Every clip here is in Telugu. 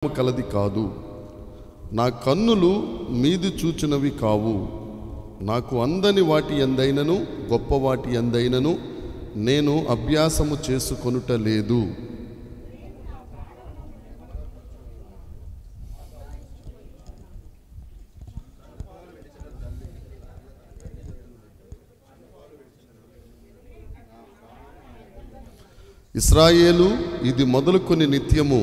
కలది కాదు, నా కన్నులు మీది చూచినవి కావు. నాకు అందని వాటి యందైనను గొప్ప వాటి యందైనను నేను అభ్యాసము చేసుకొనుట లేదు. ఇశ్రాయేలు, ఇది మొదలుకొని నిత్యము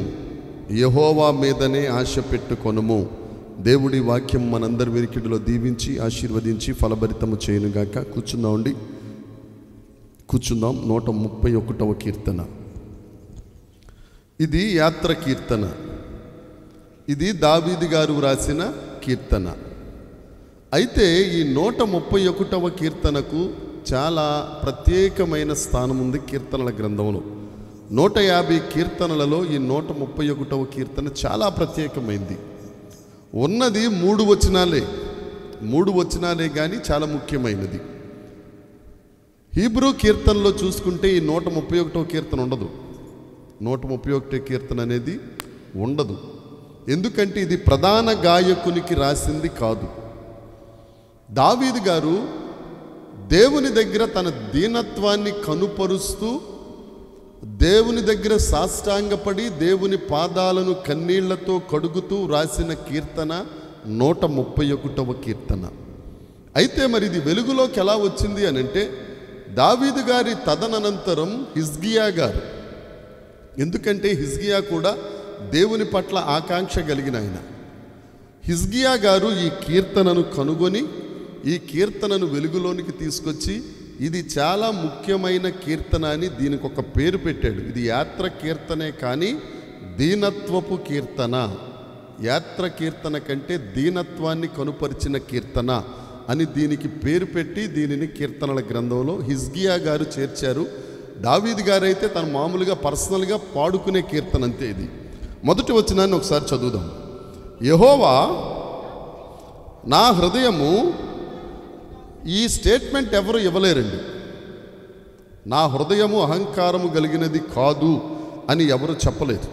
యెహోవా మీదనే ఆశ పెట్టుకొనుము. దేవుడి వాక్యం మనందరి వినికిడిలో దీవించి ఆశీర్వదించి ఫలభరితము చేయనుగాక. కూర్చుందాం. 131వ కీర్తన. ఇది యాత్ర కీర్తన. ఇది దావీదు గారు వ్రాసిన కీర్తన. అయితే ఈ 131వ కీర్తనకు చాలా ప్రత్యేకమైన స్థానం ఉంది కీర్తనల గ్రంథంలో. 150 కీర్తనలలో ఈ 131వ కీర్తన చాలా ప్రత్యేకమైంది. ఉన్నది 3 వచనాలే కానీ చాలా ముఖ్యమైనది. హీబ్రూ కీర్తనలో చూసుకుంటే ఈ 131వ కీర్తన ఉండదు. 131 కీర్తన అనేది ఉండదు. ఎందుకంటే ఇది ప్రధాన గాయకునికి రాసింది కాదు. దావీదు గారు దేవుని దగ్గర తన దీనత్వాన్ని కనుపరుస్తూ దేవుని దగ్గర సాష్టాంగపడి దేవుని పాదాలను కన్నీళ్లతో కడుగుతూ రాసిన కీర్తన 131వ కీర్తన. అయితే మరి ఇది వెలుగులోకి ఎలా వచ్చింది అని అంటే దావీదు గారి తదనంతరం హిజ్కియా గారు, ఎందుకంటే హిజ్కియా కూడా దేవుని పట్ల ఆకాంక్ష కలిగిన ఆయన. హిజ్కియా గారు ఈ కీర్తనను కనుగొని ఈ కీర్తనను వెలుగులోనికి తీసుకొచ్చి ఇది చాలా ముఖ్యమైన కీర్తన అని దీనికి ఒక పేరు పెట్టాడు. ఇది యాత్ర కీర్తనే కానీ దీనత్వపు కీర్తన. యాత్ర కీర్తన కంటే దీనత్వాన్ని కనుపరిచిన కీర్తన అని దీనికి పేరు పెట్టి దీనిని కీర్తనల గ్రంథంలో హిజ్కియా గారు చేర్చారు. దావీదు గారు అయితే తను మామూలుగా పర్సనల్గా పాడుకునే కీర్తన అంతే. ఇది మొదటి వచనాన్ని ఒకసారి చదువుదాం. యెహోవా నా హృదయము, ఈ స్టేట్మెంట్ ఎవరు ఇవ్వలేరండి. నా హృదయము అహంకారము కలిగినది కాదు అని ఎవరు చెప్పలేదు.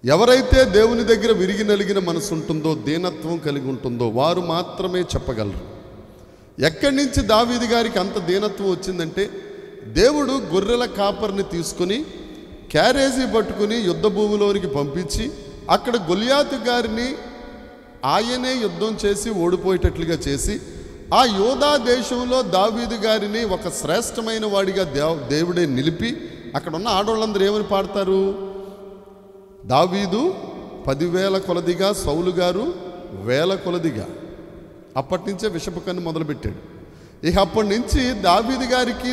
ఎవరైతే దేవుని దగ్గర విరిగి నలిగిన మనసు ఉంటుందో, దీనత్వం కలిగి ఉంటుందో వారు మాత్రమే చెప్పగలరు. ఎక్కడి నుంచి దావీదు గారికి అంత దీనత్వం వచ్చిందంటే దేవుడు గొర్రెల కాపరిని తీసుకుని క్యారేజీ పట్టుకుని యుద్ధ భూమిలోనికి పంపించి అక్కడ గొలియాతు గారిని ఆయనే యుద్ధం చేసి ఓడిపోయేటట్లుగా చేసి ఆ యోధా దేశంలో దావీదు గారిని ఒక శ్రేష్టమైన వాడిగా దేవుడే నిలిపి అక్కడ ఉన్న ఆడవాళ్ళందరూ ఏమని పాడతారు? దావీదు 10,000 కొలదిగా, సౌలు గారు 1,000 కొలదిగా. అప్పటి నుంచే విషపు కన్ను మొదలుపెట్టాడు. ఇక అప్పటి నుంచి దావీదు గారికి,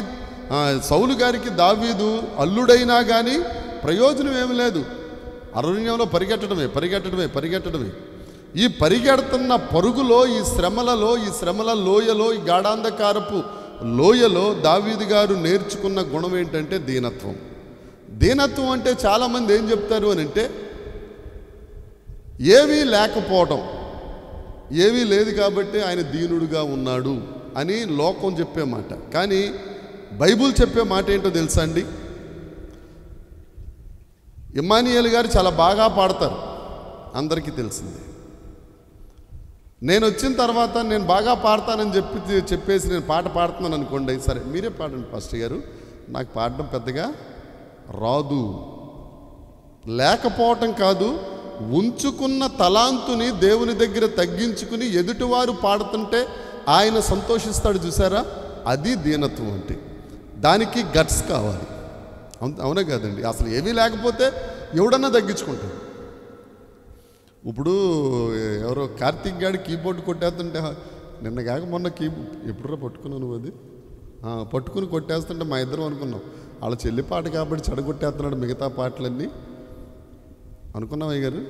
సౌలు గారికి దావీదు అల్లుడైనా కానీ ప్రయోజనం ఏమి లేదు. అరణ్యంలో పరిగెట్టడమే. ఈ పరిగెడుతున్న పరుగులో, ఈ శ్రమల లోయలో, ఈ గాఢాంధకారపు లోయలో దావీదు గారు నేర్చుకున్న గుణం ఏంటంటే దీనత్వం. దీనత్వం అంటే చాలామంది ఏం చెప్తారు అని అంటే ఏమీ లేకపోవడం, ఏమీ లేదు కాబట్టి ఆయన దీనుడుగా ఉన్నాడు అని లోకం చెప్పే మాట. కానీ బైబుల్ చెప్పే మాట ఏంటో తెలుసా అండి? ఇమ్మానియేల్ గారు చాలా బాగా పాడతారు, అందరికీ తెలిసిందే. నేను వచ్చిన తర్వాత నేను బాగా పాడతానని చెప్పేసి నేను పాట పాడుతున్నాను అనుకోండి, సరే మీరే పాడండి పాస్టర్ గారు, నాకు పాడడం పెద్దగా రాదు. లేకపోవటం కాదు, ఉంచుకున్న తలాంతుని దేవుని దగ్గర తగ్గించుకుని ఎదుటివారు పాడుతుంటే ఆయన సంతోషిస్తాడు చూసారా, అది దీనత్వం అంటే. దానికి గట్స్ కావాలి. అవునా కాదండి? అసలు ఏమీ లేకపోతే ఎవడన్నా తగ్గించుకుంటాడు. ఇప్పుడు ఎవరో కార్తీక్ గాడి కీబోర్డ్ కొట్టేస్తుంటే, నిన్న కాక మొన్న ఎప్పుడురా పట్టుకున్నావు నువ్వు? అది పట్టుకుని కొట్టేస్తుంటే మా ఇద్దరం అనుకున్నాం వాళ్ళ చెల్లి పాట కాబట్టి చెడగొట్టేస్తున్నాడు మిగతా పాటలన్నీ అనుకున్నాం. అయ్యారు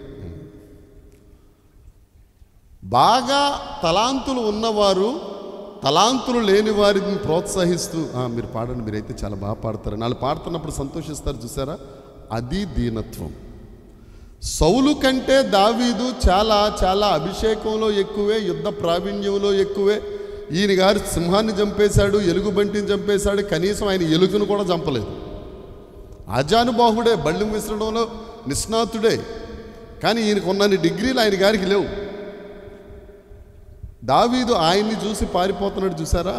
బాగా తలాంతులు ఉన్నవారు తలాంతులు లేని వారిని ప్రోత్సహిస్తూ మీరు పాడండి, మీరైతే చాలా బాగా పాడతారు, వాళ్ళు పాడుతున్నప్పుడు సంతోషిస్తారు చూసారా, అది దీనత్వం. సౌలు కంటే దావీదు చాలా అభిషేకంలో ఎక్కువే, యుద్ధ ప్రావీణ్యంలో ఎక్కువే. ఈయన గారు సింహాన్ని చంపేశాడు, ఎలుగుబంటిని చంపేశాడు, కనీసం ఆయన ఎలుగును కూడా చంపలేదు. ఆజానుబాహుడే, బళ్ళెం విసరడంలో నిష్ణాతుడే. కానీ ఈయనకు ఉన్నన్ని డిగ్రీలు ఆయన గారికి లేవు. దావీదు ఆయన్ని చూసి పారిపోతున్నాడు చూసారా,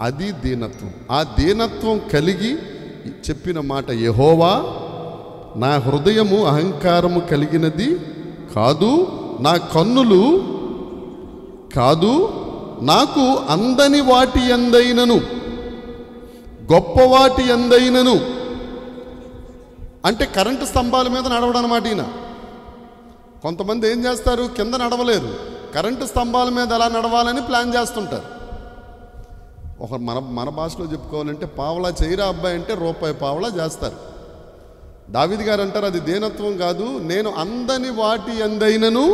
అది దీనత్వం. ఆ దీనత్వం కలిగి చెప్పిన మాట, యెహోవా నా హృదయము అహంకారము కలిగినది కాదు, నా కన్నులు కాదు, నాకు అందని వాటి యందైనను గొప్పవాటి యందైనను. అంటే కరెంటు స్తంభాల మీద నడవడం అన్నమాట. ఈయన కొంతమంది ఏం చేస్తారు, కింద నడవలేరు, కరెంటు స్తంభాల మీద ఎలా నడవాలని ప్లాన్ చేస్తుంటారు. మన భాషలో చెప్పుకోవాలంటే పావలా చేయరా అబ్బాయి అంటే రూపాయి పావలా చేస్తారు. దావీదు గారు అంటారు, అది దీనత్వం కాదు, నేను అందని వాటి యందైనను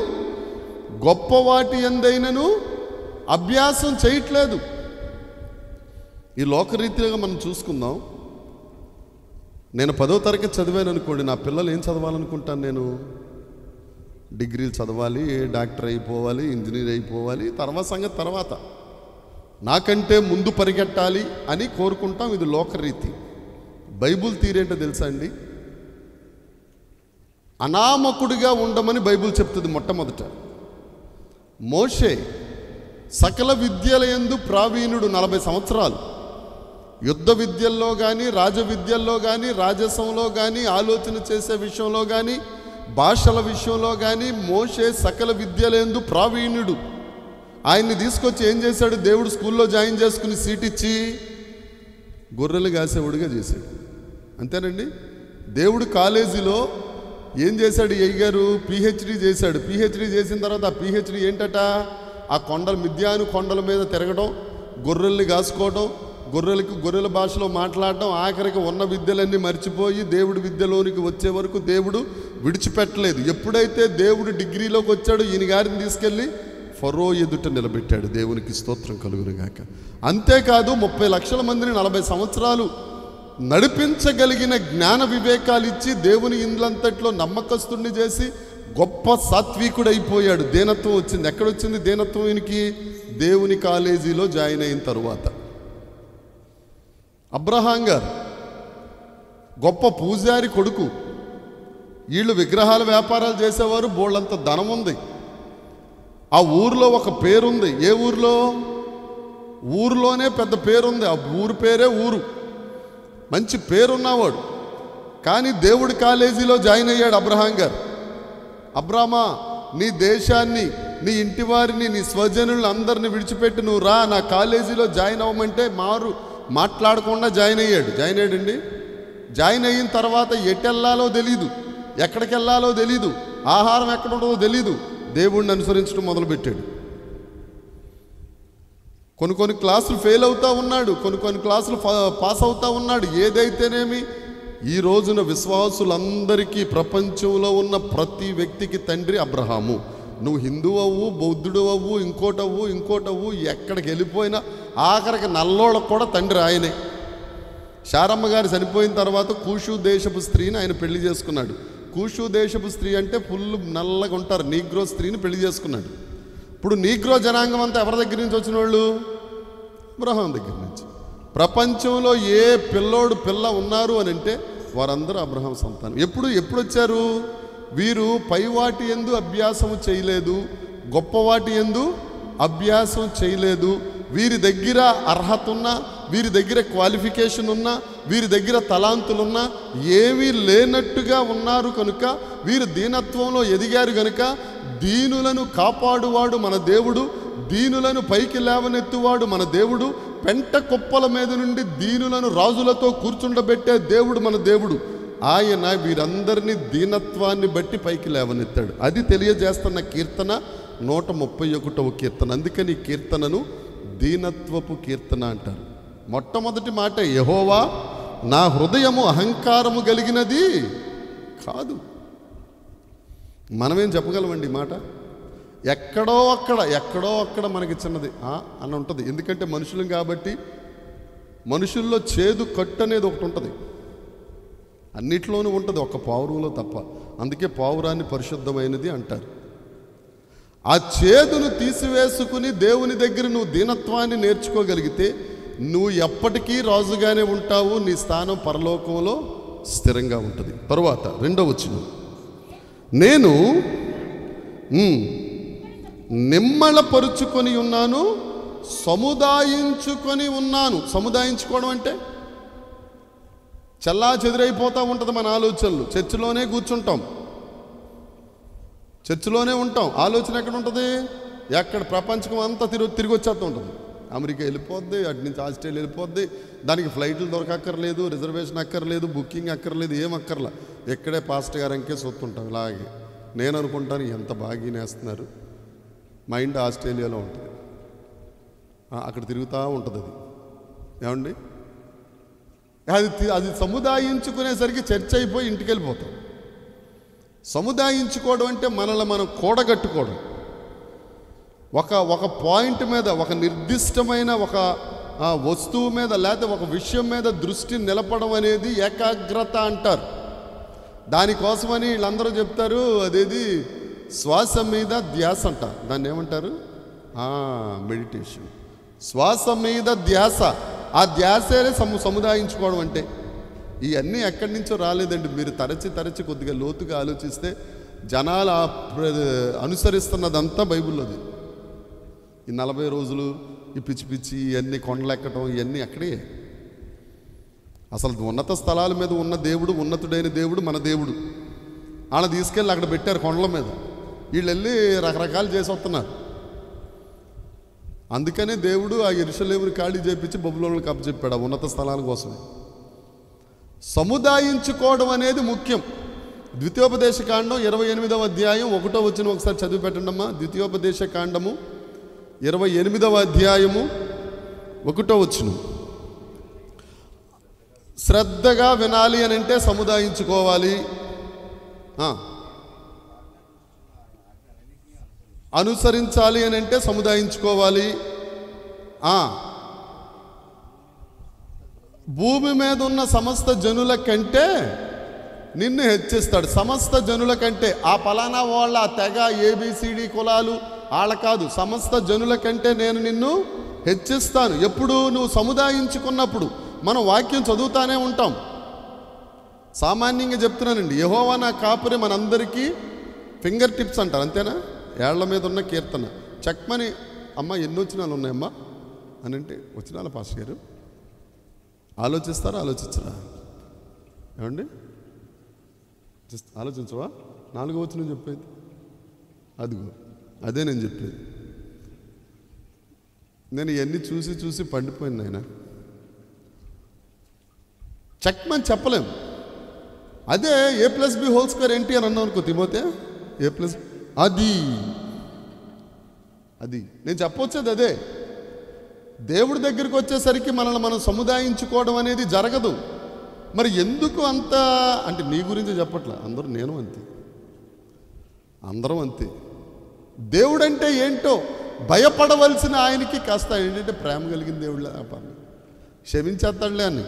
గొప్ప వాటి యందైనను అభ్యాసం చేయట్లేదు. ఈ లోకరీతిగా మనం చూసుకుందాం. నేను 10వ తరగతి చదివాను అనుకోండి, నా పిల్లలు ఏం చదవాలనుకుంటాను నేను? డిగ్రీలు చదవాలి, డాక్టర్ అయిపోవాలి, ఇంజనీర్ అయిపోవాలి, తర్వాత సంగతి తర్వాత, నాకంటే ముందు పరిగెట్టాలి అని కోరుకుంటాం. ఇది లోకరీతి. బైబుల్ తీరేంటో తెలుసా అండి? అనామకుడిగా ఉండమని బైబుల్ చెప్తుంది. మొట్టమొదట మోషే సకల విద్యలయందు ప్రావీణుడు, 40 సంవత్సరాలు. యుద్ధ విద్యల్లో కానీ, రాజ విద్యల్లో కానీ, రాజసంలో కానీ, ఆలోచన చేసే విషయంలో కానీ, భాషల విషయంలో కానీ మోషే సకల విద్యలందు ప్రావీణ్యుడు. ఆయన్ని తీసుకొచ్చి ఏం చేశాడు? దేవుడు స్కూల్లో జాయిన్ చేసుకుని సీట్ ఇచ్చి గొర్రెలు కాసేవాడుగా చేశాడు. అంతేనండి. దేవుడు కాలేజీలో ఏం చేశాడు? అయ్యగారు పిహెచ్డి చేశాడు. పిహెచ్డి చేసిన తర్వాత ఆ పిహెచ్డి ఏంటట? ఆ మిద్యాను కొండల మీద తిరగడం, గొర్రెల్ని కాసుకోవడం, గొర్రెల భాషలో మాట్లాడడం, ఆఖరికి ఉన్న విద్యలన్నీ మర్చిపోయి దేవుడి విద్యలోనికి వచ్చే వరకు దేవుడు విడిచిపెట్టలేదు. ఎప్పుడైతే దేవుడు డిగ్రీలోకి వచ్చాడో ఈయన గారిని తీసుకెళ్ళి ఫరో ఎదుట నిలబెట్టాడు. దేవునికి స్తోత్రం కలుగునుగాక. అంతేకాదు 30 లక్షల మందిని 40 సంవత్సరాలు నడిపించగలిగిన జ్ఞాన వివేకాలు ఇచ్చి దేవుని ఇండ్లంతట్లో నమ్మకస్తుడిని చేసి గొప్ప సాత్వికుడైపోయాడు. దీనత్వం వచ్చింది. ఎక్కడొచ్చింది దీనత్వం ఈయనకి? దేవుని కాలేజీలో జాయిన్ అయిన తరువాత. అబ్రహాం గారు గొప్ప పూజారి కొడుకు. వీళ్ళు విగ్రహాల వ్యాపారాలు చేసేవారు, బోళ్ళంత ధనం ఉంది. ఆ ఊరిలో ఒక పేరుంది. ఏ ఊరిలో? ఊరిలోనే పెద్ద పేరుంది. ఆ ఊరు పేరే ఊరు. మంచి పేరున్నవాడు. కానీ దేవుడి కాలేజీలో జాయిన్ అయ్యాడు అబ్రహాం గారు. అబ్రామా, నీ దేశాన్ని, నీ ఇంటి వారిని, నీ స్వజనులను అందరిని విడిచిపెట్టి నువ్వు రా, నా కాలేజీలో జాయిన్ అవ్వమంటే మాట్లాడకుండా జాయిన్ అయ్యాడండి. జాయిన్ అయిన తర్వాత ఎటెళ్ళాలో తెలీదు, ఎక్కడికి వెళ్ళాలో తెలీదు, ఆహారం ఎక్కడ ఉంటుందో తెలీదు. దేవుడిని అనుసరించడం మొదలుపెట్టాడు. కొన్ని క్లాసులు ఫెయిల్ అవుతూ ఉన్నాడు, కొన్ని క్లాసులు పాస్ అవుతూ ఉన్నాడు. ఏదైతేనేమి ఈ రోజున విశ్వాసులందరికీ ప్రపంచంలో ఉన్న ప్రతి వ్యక్తికి తండ్రి అబ్రహాము. నువ్వు హిందూ అవ్వు, బౌద్ధుడు అవ్వు, ఇంకోటవ్వు, ఎక్కడికి వెళ్ళిపోయినా ఆఖరికి నల్లోళ్ళకు కూడా తండ్రి ఆయనే. శారమ్మ గారు చనిపోయిన తర్వాత కూషు దేశపు స్త్రీని ఆయన పెళ్లి చేసుకున్నాడు. కూషు దేశపు స్త్రీ అంటే ఫుల్ నల్లగా ఉంటారు, నీగ్రో స్త్రీని పెళ్లి చేసుకున్నాడు. ఇప్పుడు నీగ్రో జనాంగం అంతా ఎవరి దగ్గర నుంచి వచ్చిన వాళ్ళు? అబ్రహాం దగ్గర నుంచి. ప్రపంచంలో ఏ పిల్ల ఉన్నారు అని అంటే వారందరూ అబ్రహాం సంతానం. ఎప్పుడు వచ్చారు? వీరు పైవాటి యందు అభ్యాసము చేయలేదు, గొప్పవాటి యందు అభ్యాసం చేయలేదు. వీరి దగ్గర అర్హత ఉన్నా, వీరి దగ్గర క్వాలిఫికేషన్ ఉన్నా, వీరి దగ్గర తలాంతులున్నా ఏమీ లేనట్టుగా ఉన్నారు కనుక వీరు దీనత్వంలో ఎదిగారు కనుక దీనులను కాపాడువాడు మన దేవుడు, దీనులను పైకి లేవనెత్తువాడు మన దేవుడు, పెంట కుప్పల మీద నుండి దీనులను రాజులతో కూర్చుండబెట్టే దేవుడు మన దేవుడు. ఆయన వీరందరినీ దీనత్వాన్ని బట్టి పైకి లేవనెత్తాడు. అది తెలియజేస్తున్న కీర్తన 131వ కీర్తన. అందుకని ఈ కీర్తనను దీనత్వపు కీర్తన అంటారు. మొట్టమొదటి మాట, యెహోవా నా హృదయము అహంకారము కలిగినది కాదు. మనమేం చెప్పగలమండి మాట? ఎక్కడో అక్కడ మనకి చిన్నది అని ఉంటుంది. ఎందుకంటే మనుషులం కాబట్టి మనుషుల్లో చేదు కట్టు అనేది ఒకటి ఉంటుంది. అన్నిట్లోనూ ఉంటుంది, ఒక్క పావురంలో తప్ప. అందుకే పావురాన్ని పరిశుద్ధమైనది అంటారు. ఆ చేదును తీసివేసుకుని దేవుని దగ్గర నువ్వు దీనత్వాన్ని నేర్చుకోగలిగితే నువ్వు ఎప్పటికీ రాజుగానే ఉంటావు. నీ స్థానం పరలోకంలో స్థిరంగా ఉంటుంది. తరువాత 2వ వచనం, నేను నిమ్మళపరుచుకొని ఉన్నాను, సముదాయించుకొని ఉన్నాను. సముదాయించుకోవడం అంటే చల్లా చెదిరైపోతూ ఉంటుంది మన ఆలోచనలు. చర్చిలోనే కూర్చుంటాం, చర్చిలోనే ఉంటాం. ఆలోచన ఎక్కడ ఉంటుంది? ఎక్కడ ప్రపంచం అంతా తిరిగి వచ్చేస్తూ ఉంటుంది. అమెరికా వెళ్ళిపోద్ది, అటు నుంచి ఆస్ట్రేలియా వెళ్ళిపోద్ది. దానికి ఫ్లైట్లు దొరకక్కర్లేదు, రిజర్వేషన్ అక్కర్లేదు, బుకింగ్ అక్కర్లేదు, ఏం అక్కర్లా. ఎక్కడే పాస్టర్ గారు అంకే సొత్తుంటాం. ఇలాగే నేను అనుకుంటాను, ఎంత బాగా నేస్తున్నారు. మైండ్ ఆస్ట్రేలియాలో ఉంటుంది, అక్కడ తిరుగుతూ ఉంటుంది. అది ఏమండి, అది సముదాయించుకునేసరికి చర్చ అయిపోయి ఇంటికి వెళ్ళిపోతాం. సముదాయించుకోవడం అంటే మనల్ని మనం కూడగట్టుకోవడం. ఒక పాయింట్ మీద, ఒక నిర్దిష్టమైన ఒక వస్తువు మీద, లేకపోతే ఒక విషయం మీద దృష్టి నిలపడం అనేది ఏకాగ్రత అంటారు. దానికోసమని వీళ్ళందరూ చెప్తారు, అదేది శ్వాస మీద ధ్యాస అంట. దాన్ని ఏమంటారు? మెడిటేషన్. శ్వాస మీద ధ్యాస. ఆ ధ్యాసే సముదాయించుకోవడం అంటే. ఇవన్నీ ఎక్కడి నుంచో రాలేదండి. మీరు తరచి కొద్దిగా లోతుగా ఆలోచిస్తే జనాలు అనుసరిస్తున్నదంతా బైబిల్లోది. ఈ 40 రోజులు, ఈ పిచ్చి ఇవన్నీ కొండలెక్కటం, ఇవన్నీ అక్కడే. అసలు ఉన్నత స్థలాల మీద ఉన్న దేవుడు, ఉన్నతుడైన దేవుడు మన దేవుడు. వాళ్ళని తీసుకెళ్ళి అక్కడ పెట్టారు కొండల మీద. వీళ్ళు వెళ్ళి రకరకాలు చేసి వస్తున్నారు. అందుకనే దేవుడు ఆ యెరూషలేముని ఖాళీ చేపించి బబులోనులకు అప్పచెప్పాడు ఆ ఉన్నత స్థలాల కోసమే. సముదాయించుకోవడం అనేది ముఖ్యం. ద్వితీయోపదేశ కాండం 28వ అధ్యాయం 1వ వచనం ఒకసారి చదివి పెట్టండి అమ్మా. ద్వితీయోపదేశ కాండము 28వ అధ్యాయము 1వ వచనం. శ్రద్ధగా వినాలి అని అంటే సముదాయించుకోవాలి. అనుసరించాలి అని అంటే సముదాయించుకోవాలి. భూమి మీద ఉన్న సమస్త జనుల కంటే నిన్ను హెచ్చిస్తాడు. సమస్త జనుల కంటే, ఆ పలానా వాళ్ళ తెగ ABCD కులాలు వాళ్ళ కాదు, సమస్త జనుల కంటే నేను నిన్ను హెచ్చిస్తాను. ఎప్పుడు? నువ్వు సముదాయించుకున్నప్పుడు. మనం వాక్యం చదువుతానే ఉంటాం. సామాన్యంగా చెప్తున్నానండి, యెహోవా నా కాపురి మనందరికీ ఫింగర్ టిప్స్ అంటారు, అంతేనా? ఏళ్ల మీద ఉన్న కీర్తన చెక్మని, అమ్మ ఎన్ని వచనాలు ఉన్నాయమ్మా అని అంటే, వచనాల పాస్టర్ గారు ఆలోచిస్తారా? ఆలోచించరా? ఏమండి, జస్ట్ ఆలోచించవా? 4వ వచనం చెప్పేది అదిగో, అదే నేను చెప్పేది. నేను ఇవన్నీ చూసి పండిపోయింది. ఆయన చెక్మని చెప్పలేం. అదే A+B² ఏంటి అని అన్నావు అనుకో, తిమోతే A+, అది నేను చెప్పొచ్చేది అదే. దేవుడి దగ్గరికి వచ్చేసరికి మనల్ని మనం సముదాయించుకోవడం అనేది జరగదు. మరి ఎందుకు అంత అంటే, నీ గురించి చెప్పట్లా, అందరూ, నేను అంతే, అందరం అంతే. దేవుడంటే ఏంటో భయపడవలసిన ఆయనకి కాస్త ఏంటంటే ప్రేమ కలిగిన దేవుళ్ళ క్షమించేస్తాడులే అని.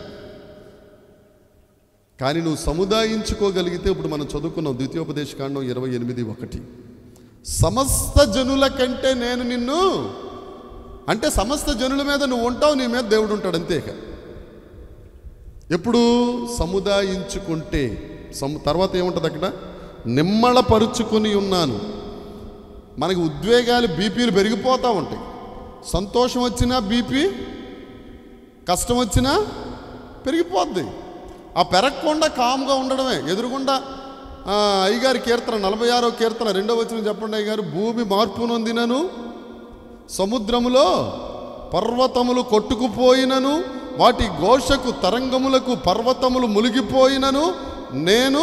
కానీ నువ్వు సముదాయించుకోగలిగితే, ఇప్పుడు మనం చదువుకున్నాం ద్వితీయోపదేశ కాండం 28:1, సమస్త జనుల కంటే నేను నిన్ను, అంటే సమస్త జనుల మీద నువ్వు ఉంటావు, నీ మీద దేవుడు ఉంటాడు, అంతేక. ఎప్పుడు? సముదాయించుకుంటే. తర్వాత ఏముంటుంది అక్కడ? నిమ్మళపరుచుకొని ఉన్నాను. మనకి ఉద్వేగాలు, బీపీలు పెరిగిపోతూ ఉంటాయి. సంతోషం వచ్చినా బీపీ, కష్టం వచ్చినా పెరిగిపోద్ది. ఆ పెరగకుండా కామ్గా ఉండడమే. ఎదురుగుండా అయ్యగారి కీర్తన 46వ కీర్తన 2వ వచనం చెప్పండి అయ్యగారు. భూమి మార్పు నొందినను, సముద్రములో పర్వతములు కొట్టుకుపోయినను, వాటి ఘోషకు తరంగములకు పర్వతములు మునిగిపోయినను నేను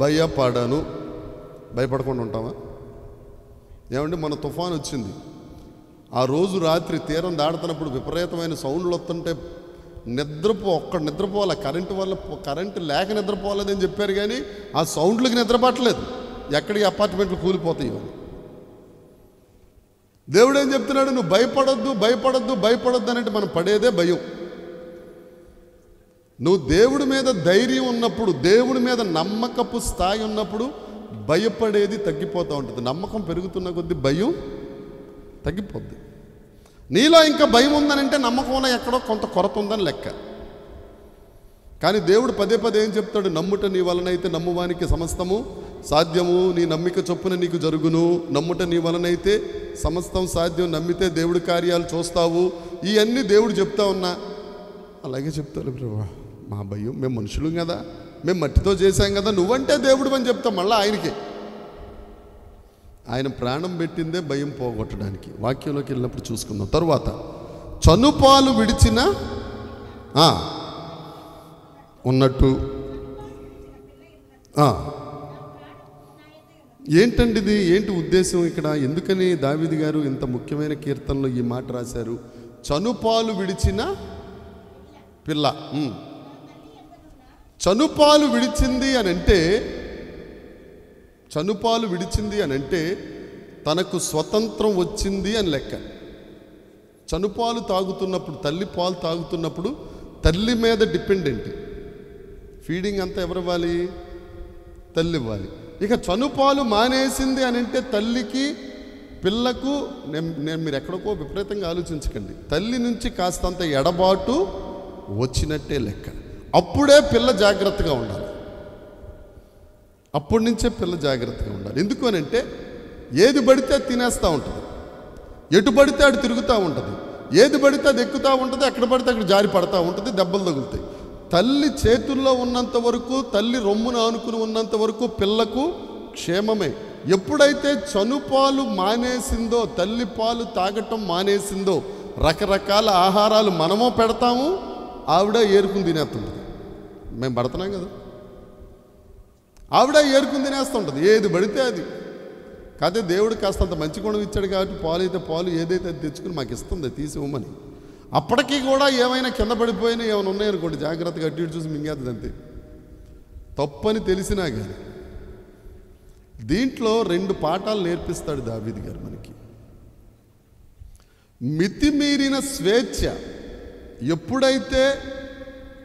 భయపడను. భయపడకుండా ఉంటావా? ఏమండి, మన తుఫాన్ వచ్చింది. ఆ రోజు రాత్రి తీరం దాడుతున్నప్పుడు విపరీతమైన సౌండ్లు వస్తుంటే ఒక్కడ నిద్రపోవాలి. కరెంటు లేక నిద్రపోలేదని చెప్పారు, కానీ ఆ సౌండ్లకి నిద్రపట్టలేదు. ఎక్కడికి అపార్ట్మెంట్లు కూలిపోతాయి. దేవుడు ఏం చెప్తున్నాడు? నువ్వు భయపడొద్దు అంటే మనం పడేదే భయం. నువ్వు దేవుడి మీద ధైర్యం ఉన్నప్పుడు, దేవుడి మీద నమ్మకపు స్థాయి ఉన్నప్పుడు భయపడేది తగ్గిపోతూ ఉంటుంది. నమ్మకం పెరుగుతున్న కొద్దీ భయం తగ్గిపోద్ది. నీలో ఇంకా భయం ఉందనంటే నమ్మకంలో ఎక్కడో కొంత కొరత ఉందని లెక్క. కానీ దేవుడు పదే ఏం చెప్తాడు? నమ్ముట నీ వలనైతే నమ్మువానికి సమస్తము సాధ్యము నీ నమ్మిక చొప్పున నీకు జరుగును, నమ్ముట నీ వలనైతే సమస్తం సాధ్యం, నమ్మితే దేవుడి కార్యాలు చూస్తావు. ఇవన్నీ దేవుడు చెప్తా ఉన్నా అలాగే చెప్తారు. ప్రభా మా భయం, మేము మనుషులు కదా, మేము మట్టితో చేశాం కదా, నువ్వంటే దేవుడు అని చెప్తాం. మళ్ళీ ఆయనకే, ఆయన ప్రాణం పెట్టిందే భయం పోగొట్టడానికి. వాక్యంలోకి వెళ్ళినప్పుడు చూసుకుందాం. తరువాత చనుపాలు విడిచిన ఉన్నట్టు ఏంటండి ఇది? ఏంటి ఉద్దేశం ఇక్కడ? ఎందుకని దావీదు గారు ఇంత ముఖ్యమైన కీర్తనలో ఈ మాట రాశారు? చనుపాలు విడిచిన పిల్ల. చనుపాలు విడిచింది అని అంటే, చనుపాలు విడిచింది అని అంటే తనకు స్వతంత్రం వచ్చింది అని లెక్క. చనుపాలు తాగుతున్నప్పుడు, తల్లి పాలు తాగుతున్నప్పుడు తల్లి మీద డిపెండెంట్. ఫీడింగ్ అంతా ఎవరు ఇవ్వాలి? తల్లి ఇవ్వాలి. ఇక చనుపాలు మానేసింది అని అంటే తల్లికి పిల్లకు, నేను మీరు ఎక్కడికో విపరీతంగా ఆలోచించకండి, తల్లి నుంచి కాస్తంత ఎడబాటు వచ్చినట్టే లెక్క. అప్పుడే పిల్ల జాగ్రత్తగా ఉండాలి. అప్పటి నుంచే పిల్ల జాగ్రత్తగా ఉండాలి. ఎందుకు అని అంటే ఏది పడితే తినేస్తూ ఉంటుంది, ఎటు పడితే అటు తిరుగుతూ ఉంటుంది, ఏది పడితే అది ఎక్కుతూ ఉంటుంది, ఎక్కడ పడితే అక్కడ జారి పడతా ఉంటుంది, దెబ్బలు తగులుతాయి. తల్లి చేతుల్లో ఉన్నంత వరకు, తల్లి రొమ్మును ఆనుకుని ఉన్నంత వరకు పిల్లకు క్షేమమే. ఎప్పుడైతే చనుపాలు మానేసిందో, తల్లి పాలు తాగటం మానేసిందో, రకరకాల ఆహారాలు మనమో పెడతాము, ఆవిడ ఏరుకుని తినేస్తుంటుంది. మేము పడుతున్నాం కదా, ఆవిడ ఏరుకుని తినేస్తుంటుంది ఏది పడితే అది. కాదే దేవుడు కాస్తంత మంచి గుణం ఇచ్చాడు కాబట్టి పాలు అయితే పాలు, ఏదైతే అది తెచ్చుకుని మాకు ఇస్తుంది, తీసి ఇవ్వమని. అప్పటికీ కూడా ఏమైనా కింద పడిపోయినా ఏమైనా ఉన్నాయనుకోండి, జాగ్రత్తగా అటు ఇటు చూసి మింగేస్తుంది అంతే, తప్పని తెలిసినా కానీ. దీంట్లో 2 పాఠాలు నేర్పిస్తాడు దావీదు గారు మనకి. మితిమీరిన స్వేచ్ఛ ఎప్పుడైతే,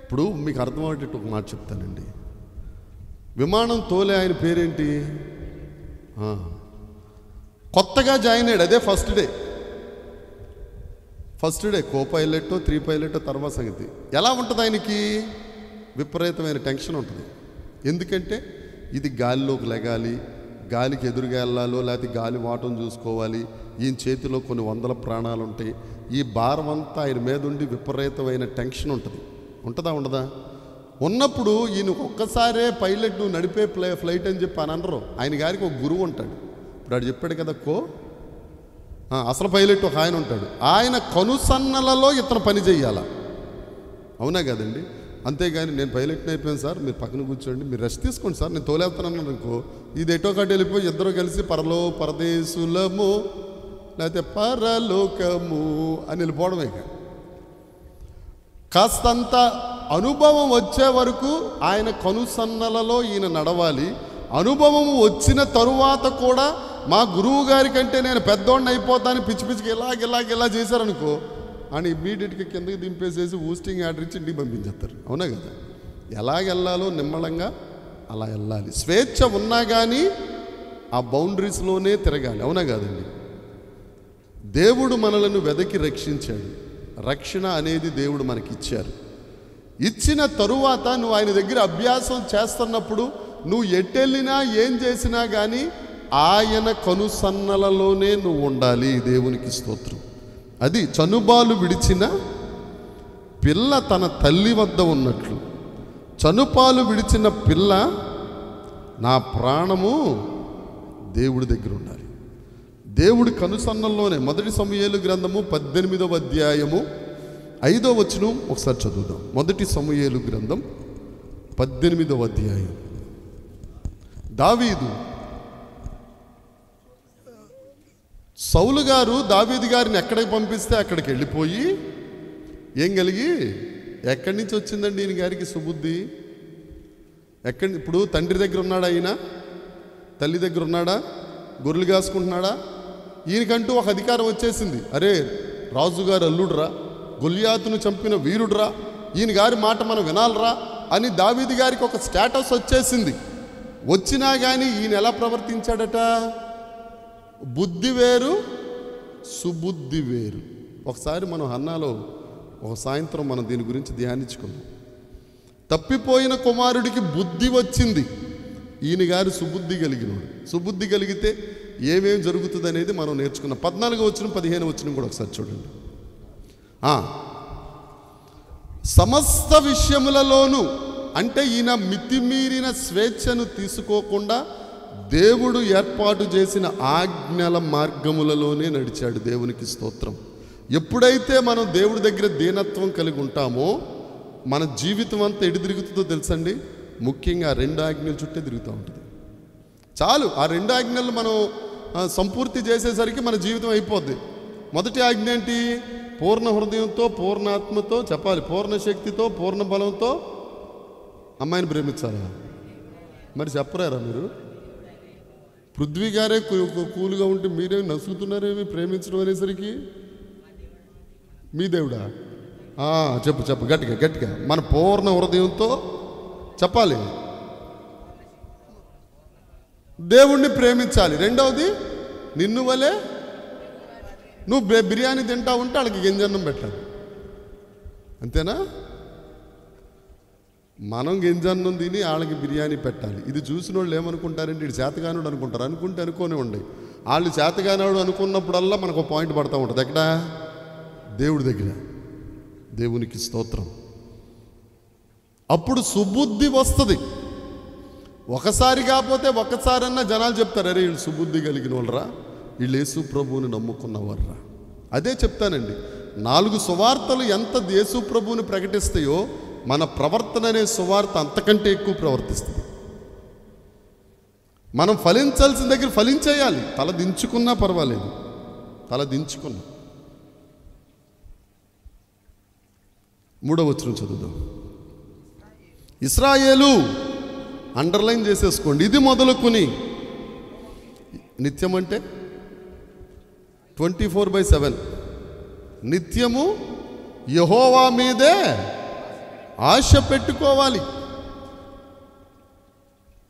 ఇప్పుడు మీకు అర్థమయ్యేటట్టు ఒక మాట చెప్తానండి. విమానం తోలే ఆయన పేరేంటి? కొత్తగా జాయిన్ అయ్యాడు, అదే ఫస్ట్ డే కో పైలెట్టో 3 పైలెట్టో తర్వాత సంగతి. ఎలా ఉంటుంది ఆయనకి? విపరీతమైన టెన్షన్ ఉంటుంది. ఎందుకంటే ఇది గాలిలోకి లెగాలి, గాలికి ఎదురుగా వెళ్ళాలో లేకపోతే గాలి వాటం చూసుకోవాలి, ఈయన చేతిలో కొన్ని వందల ప్రాణాలు ఉంటాయి. ఈ భారం అంతా ఆయన మీద ఉండి విపరీతమైన టెన్షన్ ఉంటుంది. ఉంటుందా ఉండదా? ఉన్నప్పుడు ఈయన ఒక్కసారే పైలట్ నువ్వు నడిపే ఫ్లైట్ అని చెప్పి అని అనరు. ఆయన గారికి ఒక గురువు ఉంటాడు. ఇప్పుడు ఆడు చెప్పాడు కదా, అసలు పైలట్ ఒక ఆయన ఉంటాడు. ఆయన కనుసన్నలలో ఇతను పని చెయ్యాల. అవునా కదండి? అంతేగాని నేను పైలట్ని అయిపోయాను సార్, మీరు పక్కన కూర్చోండి, మీరు రెస్ట్ తీసుకోండి సార్, నేను తోలేస్తానన్నాను అనుకో, ఇది ఎటో కట్టు వెళ్ళిపోయి ఇద్దరు కలిసి పరదేశులము లేకపోతే పరలోకము అని వెళ్ళిపోవడమే. కాస్తంత అనుభవం వచ్చే వరకు ఆయన కనుసన్నలలో ఈయన నడవాలి. అనుభవం వచ్చిన తరువాత కూడా మా గురువు గారి కంటే నేను పెద్దోడిని అయిపోతాను పిచ్చి పిచ్చికి ఇలా చేశారనుకో, అని ఇమ్మీడియట్గా కిందకి దింపేసేసి ఊస్టింగ్ ఆర్డర్ ఇచ్చి ఇంటికి పంపించేస్తారు. అవునా కదా? ఎలాగెళ్ళాలో నిమ్మలంగా అలా వెళ్ళాలి. స్వేచ్ఛ ఉన్నా కానీ ఆ బౌండరీస్లోనే తిరగాలి. అవునా కాదండి? దేవుడు మనలను వెదకి రక్షించాడు. రక్షణ అనేది దేవుడు మనకిచ్చారు. ఇచ్చిన తరువాత నువ్వు ఆయన దగ్గర అభ్యాసం చేస్తున్నప్పుడు నువ్వు ఎట్టెళ్ళినా ఏం చేసినా కానీ ఆయన కనుసన్నలలోనే నువ్వు ఉండాలి. దేవునికి స్తోత్రం. అది చనుబాలు విడిచిన పిల్ల తన తల్లి వద్ద ఉన్నట్లు, చనుపాలు విడిచిన పిల్ల నా ప్రాణము దేవుడి దగ్గర ఉండాలి. దేవుడి కనుసన్నల్లోనే. 1 సమూయేలు గ్రంథము 18వ అధ్యాయము 5వ వచనం ఒకసారి చదువుదాం. 1 సమూయేలు గ్రంథం 18వ అధ్యాయం. దావీదు, సౌలు గారు దావీదు గారిని ఎక్కడికి పంపిస్తే అక్కడికి వెళ్ళిపోయి ఏం కలిగి, ఎక్కడి నుంచి వచ్చిందండి ఈయన గారికి సుబుద్ధి? ఇప్పుడు తండ్రి దగ్గర ఉన్నాడా ఆయన? తల్లి దగ్గర ఉన్నాడా? గొర్రెలు కాసుకుంటున్నాడా? ఈయనకంటూ ఒక అధికారం వచ్చేసింది. అరే రాజుగారు అల్లుడురా, గొల్యాతును చంపిన వీరుడురా, ఈయన గారి మాట మనం వినాలరా అని దావీదు గారికి ఒక స్టేటస్ వచ్చేసింది. వచ్చినా కానీ ఈయన ఎలా ప్రవర్తించాడట? బుద్ధి వేరు, సుబుద్ధి వేరు. ఒకసారి మనం హన్నాలో ఒక సాయంత్రం మనం దీని గురించి ధ్యానించుకున్నాం. తప్పిపోయిన కుమారుడికి బుద్ధి వచ్చింది. ఈయన గారు సుబుద్ధి కలిగినవాడు. సుబుద్ధి కలిగితే ఏమేమి జరుగుతుంది అనేది మనం నేర్చుకున్నాం. 14వ వచనం 15వ వచనం కూడా ఒకసారి చూడండి. సమస్త విషయములలోనూ, అంటే ఈయన మితిమీరిన స్వేచ్ఛను తీసుకోకుండా దేవుడు ఏర్పాటు చేసిన ఆజ్ఞల మార్గములలోనే నడిచాడు. దేవునికి స్తోత్రం. ఎప్పుడైతే మనం దేవుడి దగ్గర దీనత్వం కలిగి ఉంటామో మన జీవితం అంతా ఎటు తిరుగుతుందో తెలుసండి? ముఖ్యంగా ఆ 2 ఆజ్ఞల చుట్టే తిరుగుతూ ఉంటుంది. చాలు, ఆ 2 ఆజ్ఞలు మనం సంపూర్తి చేసేసరికి మన జీవితం అయిపోద్ది. మొదటి ఆజ్ఞ ఏంటి? పూర్ణ హృదయంతో, పూర్ణాత్మతో, చెప్పాలి, పూర్ణ శక్తితో, పూర్ణ బలంతో అమ్మాయిని ప్రేమించాలా? మరి చెప్పరారా మీరు? పృథ్వీ గారే కూలుగా ఉంటే మీరేమి నసుగుతున్నారేమి ప్రేమించడం అనేసరికి? మీ దేవుడా? చెప్పు గట్టిగా. మన పూర్ణ హృదయంతో చెప్పాలి, దేవుణ్ణి ప్రేమించాలి. రెండవది, నిన్ను వలే నువ్వు బిర్యానీ తింటా ఉంటే వాళ్ళకి గింజన్నం పెట్టాలి. అంతేనా? మనం గింజన్నం తిని వాళ్ళకి బిర్యానీ పెట్టాలి. ఇది చూసిన వాళ్ళు ఏమనుకుంటారంటే ఇది చేతగానుడు అనుకుంటారు. అనుకోనే ఉండే వాళ్ళు చేతగానోడు అనుకున్నప్పుడల్లా మనకు ఒక పాయింట్ పడతా ఉంటుంది. ఎక్కడ? దేవుడి దగ్గర. దేవునికి స్తోత్రం. అప్పుడు సుబుద్ధి వస్తుంది. ఒకసారి కాకపోతే ఒక్కసారన్నా జనాలు చెప్తారు, అరే వీళ్ళు సుబుద్ధి కలిగిన వాళ్ళరా, వీళ్ళు యేసు ప్రభువుని నమ్ముకున్నవారా. అదే చెప్తానండి, 4 సువార్తలు ఎంత యేసు ప్రభువుని ప్రకటిస్తాయో మన ప్రవర్తన అనే సువార్త అంతకంటే ఎక్కువ ప్రవర్తిస్తుంది. మనం ఫలించాల్సిన దగ్గర ఫలించేయాలి. తల దించుకున్నా పర్వాలేదు, తల దించుకున్నా. 3వ వచనం చదువుదాం. ఇశ్రాయేలు, అండర్లైన్ చేసేసుకోండి, ఇది మొదలుకొని నిత్యం అంటే 24/7 నిత్యము యెహోవా మీదే ఆశ పెట్టుకోవాలి.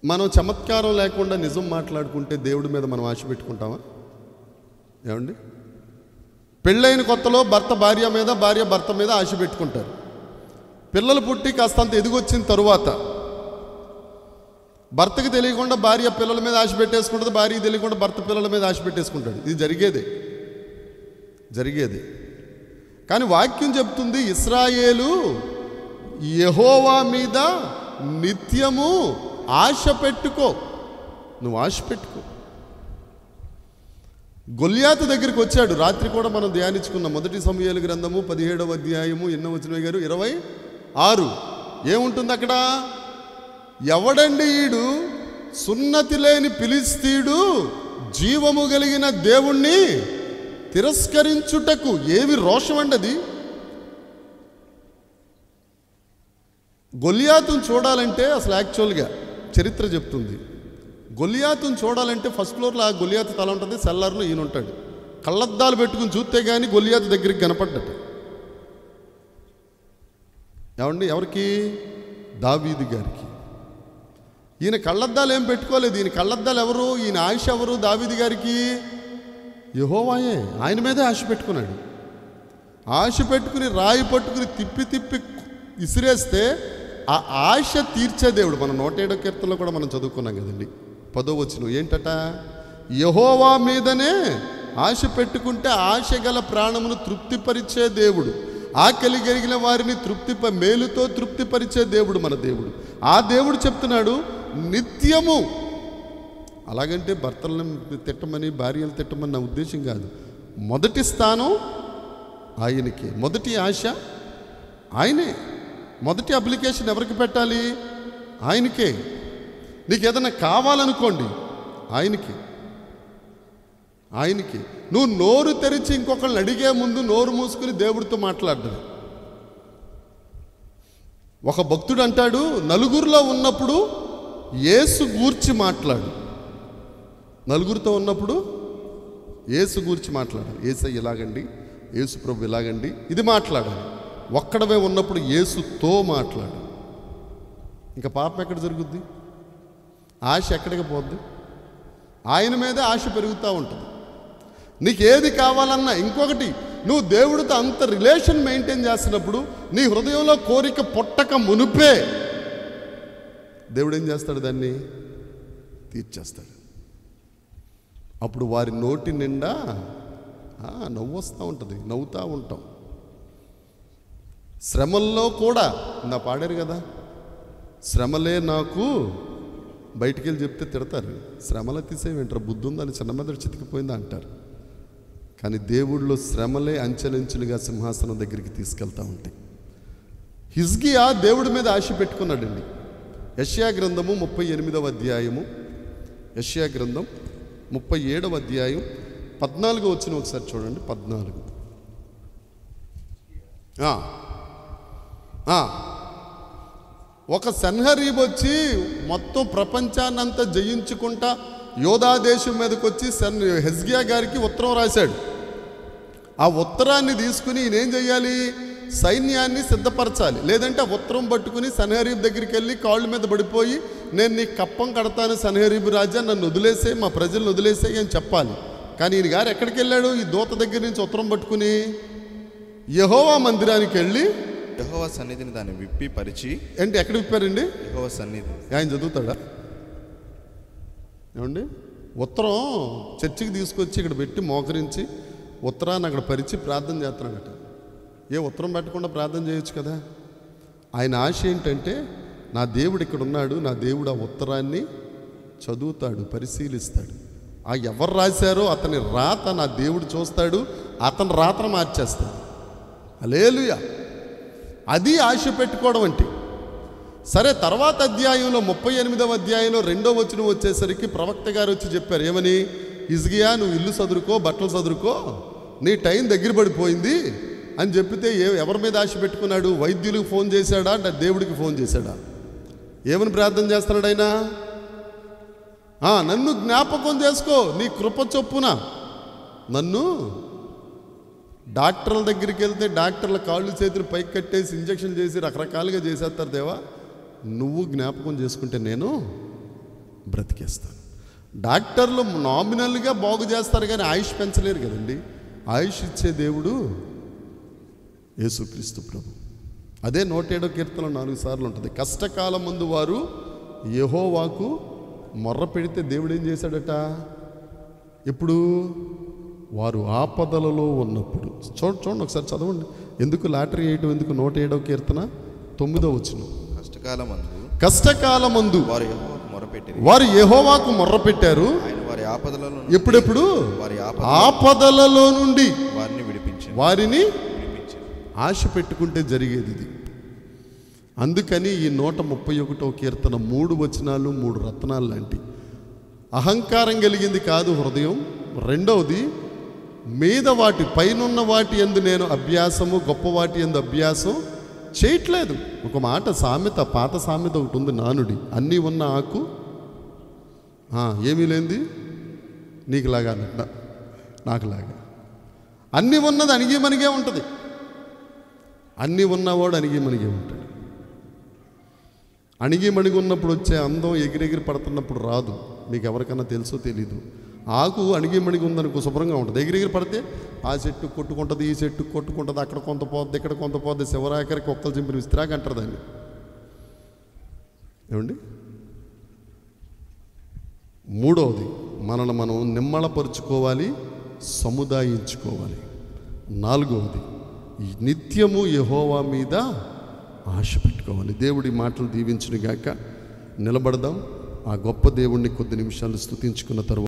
మనం చమత్కారం లేకుండా నిజం మాట్లాడుకుంటే దేవుడి మీద మనం ఆశ పెట్టుకుంటామా? ఏమండి? పెళ్ళైన కొత్తలో భర్త భార్య మీద, భార్య భర్త మీద ఆశ పెట్టుకుంటారు. పిల్లలు పుట్టి కాస్తంత ఎదిగొచ్చిన తరువాత భర్తకి తెలియకుండా భార్య పిల్లల మీద ఆశ పెట్టేసుకుంటుంది, భార్యకి తెలియకుండా భర్త పిల్లల మీద ఆశ పెట్టేసుకుంటాడు. ఇది జరిగేదే. కానీ వాక్యం చెప్తుంది, ఇశ్రాయేలు యెహోవా మీద నిత్యము ఆశ పెట్టుకో. నువ్వు ఆశ పెట్టుకో. గొల్యాతు దగ్గరికి వచ్చాడు. రాత్రి కూడా మనం ధ్యానించుకున్నాం. 1 సమూయేలు గ్రంథము 17వ అధ్యాయము 8వ వచనం గారు 26 ఏముంటుంది అక్కడ? ఎవడండి ఈడు? సున్నతి లేని ఫిలిష్తీయుడు జీవము కలిగిన దేవుణ్ణి తిరస్కరించుటకు. ఏమి రోషం అండి అది! గొల్యాతును చూడాలంటే అసలు యాక్చువల్గా చరిత్ర చెప్తుంది, గొల్యాతును చూడాలంటే ఫస్ట్ ఫ్లోర్లో ఆ గొల్యాతు తల ఉంటుంది, సెల్లార్లో ఈయన ఉంటాడు. కళ్ళద్దాలు పెట్టుకుని చూస్తే కానీ గొల్యాతు దగ్గరికి కనపడ్డట. ఏమండి? ఎవరికి? దావీదు గారికి. ఈయన కళ్ళద్దాలు ఏం పెట్టుకోలేదు. ఈయన కళ్ళద్దాలు ఎవరు? ఈయన ఆశ ఎవరు? దావీదు గారికి యెహోవాయే. ఆయన మీదే ఆశ పెట్టుకున్నాడు. ఆశ పెట్టుకుని రాయి పట్టుకుని తిప్పి ఇసిరేస్తే ఆ ఆశ తీర్చే దేవుడు. మన 107వ కీర్తనలో కూడా మనం చదువుకున్నాం కదండి. 10వ వచనం ఏంటట? యెహోవా మీదనే ఆశ పెట్టుకుంటే ఆశ గల ప్రాణమును తృప్తిపరిచే దేవుడు, ఆకలి కలిగిన వారిని మేలుతో తృప్తిపరిచే దేవుడు మన దేవుడు. ఆ దేవుడు చెప్తున్నాడు నిత్యము. అలాగంటే భర్తలను తిట్టమని, భార్యలు తిట్టమని నా ఉద్దేశం కాదు. మొదటి స్థానం ఆయనకి, మొదటి ఆశ ఆయనే. మొదటి అప్లికేషన్ ఎవరికి పెట్టాలి? ఆయనకే. నీకు ఏదైనా కావాలనుకోండి, ఆయనకి. నువ్వు నోరు తెరిచి ఇంకొకళ్ళని అడిగే ముందు నోరు మూసుకుని దేవుడితో మాట్లాడడం. ఒక భక్తుడు అంటాడు, నలుగురిలో ఉన్నప్పుడు యేసు గూర్చి మాట్లాడు. నలుగురితో ఉన్నప్పుడు యేసు గూర్చి మాట్లాడాలి. యేసయ్య ఇలాగండి, యేసు ప్రభు ఇలాగండి, ఇది మాట్లాడాలి. ఒక్కడవే ఉన్నప్పుడు యేసుతో మాట్లాడు. ఇంకా పాపం ఎక్కడ జరుగుద్ది? ఆశ ఎక్కడికి పోద్ది? ఆయన మీదే ఆశ పెరుగుతూ ఉంటుంది. నీకు ఏది కావాలన్నా, ఇంకొకటి, నువ్వు దేవుడితో అంత రిలేషన్ మెయింటైన్ చేస్తున్నప్పుడు నీ హృదయంలో కోరిక పుట్టక మునుపే దేవుడు ఏం చేస్తాడు? దాన్ని తీర్చేస్తాడు. అప్పుడు వారి నోటి నిండా నవ్వు వస్తూ ఉంటుంది, నవ్వుతూ ఉంటాం. శ్రమల్లో కూడా నా పాడారు కదా, శ్రమలే నాకు, బయటికి వెళ్ళి చెప్తే తిడతారు, శ్రమల తీసేవింటారు, బుద్ధి ఉందని చిన్న మెదడు చితికిపోయిందా అంటారు. కానీ దేవుళ్ళో శ్రమలే అంచెలంచులుగా సింహాసనం దగ్గరికి తీసుకెళ్తూ ఉంటాయి. హిజ్కియా దేవుడి మీద ఆశ పెట్టుకున్నాడండి. యెషయా గ్రంథము 38వ అధ్యాయము, యెషయా గ్రంథం 37వ అధ్యాయం 14 వచ్చిన ఒకసారి చూడండి. 14 ఒక సన్హరీబ్ వచ్చి మొత్తం ప్రపంచాన్నంతా జయించుకుంటా యోధా దేశం మీదకి వచ్చి హిజ్కియా గారికి ఉత్తరం రాశాడు. ఆ ఉత్తరాన్ని తీసుకుని ఈయనేం చెయ్యాలి, సైన్యాన్ని సిద్ధపరచాలి. లేదంటే ఆ ఉత్తరం పట్టుకుని సన్హరీబ్ దగ్గరికి వెళ్ళి కాళ్ళ మీద పడిపోయి, నేను నీకు కప్పం కడతాను సన్హరీబ్ రాజా, నన్ను వదిలేసే, మా ప్రజలను వదిలేసే అని చెప్పాలి. కానీ ఈయన గారు ఎక్కడికి వెళ్ళాడు, ఈ దూత దగ్గర నుంచి ఉత్తరం పట్టుకుని యెహోవా మందిరానికి వెళ్ళి యెహోవా సన్నిధిని దాన్ని విప్పి పరిచి. అంటే ఎక్కడ విప్పారండి? యెహోవా సన్నిధి. ఆయన చదువుతాడా ఏమండి? ఉత్తరం చర్చికి తీసుకొచ్చి ఇక్కడ పెట్టి మోకరించి ఉత్తరాన్ని అక్కడ పరిచి ప్రార్థన చేస్తున్నాడట. ఏ ఉత్తరం పెట్టకుండా ప్రార్థన చేయొచ్చు కదా. ఆయన ఆశ ఏంటంటే, నా దేవుడు ఇక్కడ ఉన్నాడు, నా దేవుడు ఆ ఉత్తరాన్ని చదువుతాడు, పరిశీలిస్తాడు. ఆ ఎవరు రాశారో అతని రాత నా దేవుడు చూస్తాడు, అతని రాతను మార్చేస్తాడు. హల్లెలూయా. అది ఆశ పెట్టుకోవడం అంటే. సరే, తర్వాత అధ్యాయంలో 38వ అధ్యాయంలో 2వ వచనం వచ్చేసరికి ప్రవక్త గారు వచ్చి చెప్పారు, ఏమని? హిజ్కియా, నువ్వు ఇల్లు సదురుకో, బట్టలు సదురుకో, నీ టైం దగ్గర పడిపోయింది అని చెప్పితే ఎవరి మీద ఆశ పెట్టుకున్నాడు? వైద్యులకు ఫోన్ చేశాడా, దేవుడికి ఫోన్ చేశాడా? ఏమని ప్రార్థన చేస్తున్నాడు ఆయన? నన్ను జ్ఞాపకం చేసుకో, నీ కృప చొప్పున నన్ను. డాక్టర్ల దగ్గరికి వెళ్తే డాక్టర్ల కాళ్ళు చేతులు పైకి కట్టేసి ఇంజక్షన్ చేసి రకరకాలుగా చేసేస్తారు. దేవా, నువ్వు జ్ఞాపకం చేసుకుంటే నేను బ్రతికేస్తాను. డాక్టర్లు నామినల్గా బాగు చేస్తారు కానీ ఆయుష్ పెంచలేరు కదండి. ఆయుష్ ఇచ్చే దేవుడు యేసుక్రీస్తు ప్రభు. అదే 107వ కీర్తన 4 సార్లు ఉంటుంది. కష్టకాలం ముందు వారు యెహోవాకు మొర్ర పెడితే దేవుడు ఏం చేశాడట? ఇప్పుడు వారు ఆపదలలో ఉన్నప్పుడు. చూడండి ఒకసారి చదవండి. ఎందుకు లాటరీ వేయటం ఎందుకు? 107వ కీర్తన 9వ వచనం. కష్టకాలమందు వారు యెహోవాకు మొర్ర పెట్టారు, ఎప్పుడెప్పుడు? ఆపదలలో నుండి వారిని ఆశ పెట్టుకుంటే జరిగేది ఇది. అందుకని ఈ 131వ కీర్తన 3 వచనాలు 3 రత్నాలు లాంటి. అహంకారం కలిగింది కాదు హృదయం. రెండవది, మీద వాటి పైనున్న వాటి యందు నేను అభ్యాసము, గొప్ప వాటి యందు అభ్యాసం చేయట్లేదు. ఒక మాట సామెత, పాత సామెత ఒకటి ఉంది, నానుడి. అన్నీ ఉన్న ఆకు ఏమీ లేనిది నీకులాగా అన్నట్ట, నాకులాగా. అన్నీ ఉన్నది అణిగి మనిగే ఉంటుంది. అన్నీ ఉన్నవాడు అణిగి మనిగే ఉంటాడు. అణిగి మణిగి ఉన్నప్పుడు వచ్చే అందం ఎగిరెగిరి పడుతున్నప్పుడు రాదు. మీకు ఎవరికైనా తెలుసో తెలీదు. ఆకు అణిగి మణిగి ఉందనుకో శుభ్రంగా ఉంటుంది. ఎగిరెగిరి పడితే ఆ చెట్టు కొట్టుకుంటుంది, ఈ చెట్టు కొట్టుకుంటుంది, అక్కడ కొంత పోద్ది, ఇక్కడ కొంత పోద్ది, శివరాకరికి ఒక్కలు చింపిన విస్త్రాక్ అంటారు దాన్ని. ఏమండి? మూడవది, మనల్ని మనం నిమ్మళపరుచుకోవాలి, సముదాయించుకోవాలి. నాలుగవది, నిత్యము యెహోవా మీద ఆశ పెట్టుకోవాలి. దేవుడి మాటలు దీవించును గాక. నిలబడదాం. ఆ గొప్ప దేవుణ్ణి కొద్ది నిమిషాలు స్తుతించుకున్న తరువాత